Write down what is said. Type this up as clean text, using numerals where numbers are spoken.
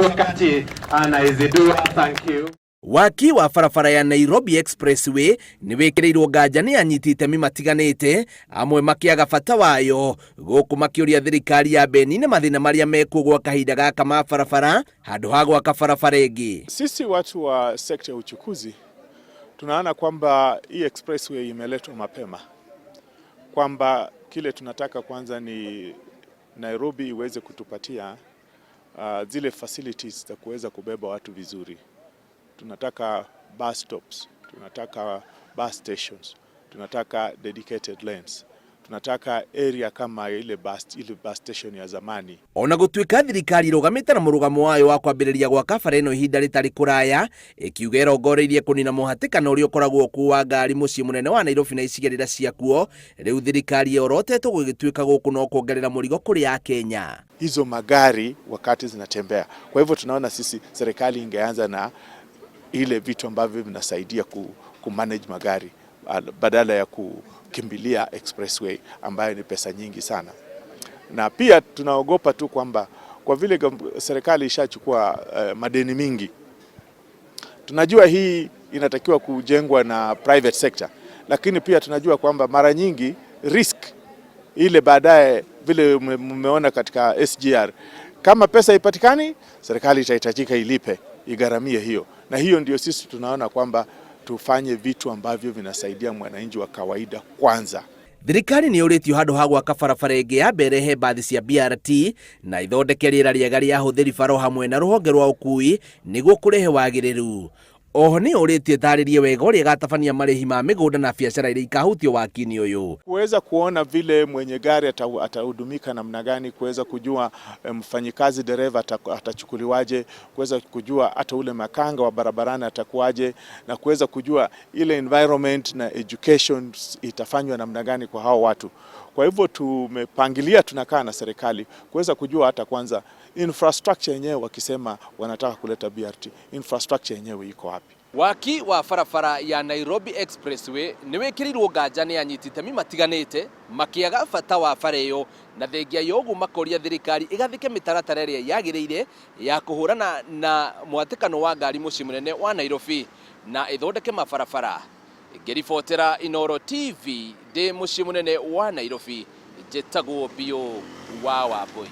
wakati anaizidua. Thank you. Waki wa barabara ya Nairobi Expressway ni wikirirwo nganja ni anyiti itemi matiganite, amwe makiaga bata wayo guku makiuria thirikari ya Benin mathina maria mekugwa kahinda gaka ma barabara handu ha gwaka barabara ingi. Sisi watu wa sekta ya uchukuzi tunaona kwamba hii expressway imeletwa mapema, kwamba kile tunataka kwanza ni Nairobi iweze kutupatia zile facilities za kuweza kubeba watu vizuri. Tunataka bus stops, tunataka bus stations, tunataka dedicated lanes, tunataka area kama ile bus station ya zamani. Ona gutwika thirikari irugamite na murugamo wayo wa kwambiriria gwaka bara ino ihinda ritari kuraya, ikiuga irongoreirie kunina muhatikano uria ukoragwo kuwa ngari mucii munene wa Nairobi na icigerera ciakuo. Riu thirikari yorotetwo gugitwika guku no kuongerera murigo kuri ya Kenya hizo magari wakati zinatembea. Kwa hivyo tunaona sisi serikali ingeanza na ile vitu ambavyo vinasaidia kumanage magari badala ya kukimbilia expressway ambayo ni pesa nyingi sana. Na pia tunaogopa tu kwamba kwa vile serikali ishachukua madeni mingi, tunajua hii inatakiwa kujengwa na private sector, lakini pia tunajua kwamba mara nyingi risk ile baadaye vile mmeona katika SGR, kama pesa ipatikani, serikali itahitajika ilipe, igaramie hiyo. Na hiyo ndio sisi tunaona kwamba tufanye vitu ambavyo vinasaidia mwananchi wa kawaida kwanza. Thirikari ni uritio handu ha gwaka barabara ingi ya berehe bathi cia BRT na ithondeke riera riega ria huthiri baro hamwe na ruhonge rwa ukui niguo kurehe wagiriru. Oho ni uritie tharirie wega uria gatabania marihi ma migunda na biashara iria ikahutio wakini uyu. Kuweza kuona vile mwenye gari atahudumika namna gani, kuweza kujua mfanyikazi dereva atachukuliwaje, kuweza kujua hata ule makanga wa barabarani atakuwaje, na kuweza kujua ile environment na education itafanywa namna gani kwa hao watu. Kwa hivyo tumepangilia, tunakaa na serikali kuweza kujua hata kwanza infrastructure yenyewe, wakisema wanataka kuleta BRT, infrastructure yenyewe iko wapi. Waki wa barabara ya Nairobi Expressway ni wikirirwo nganja ni anyiti itemi matiganite, makiaga bata wa bara iyo, na thengia yogu makoria thirikari igathike mitaratara iria yagiriire ya kuhurana na muhatikano wa ngari mucii munene wa Nairobi na ithondeke mabarabara. Ngiribotera Inooro TV ndi mucii munene wa Nairobi, njitagwo Bio wa Wambui.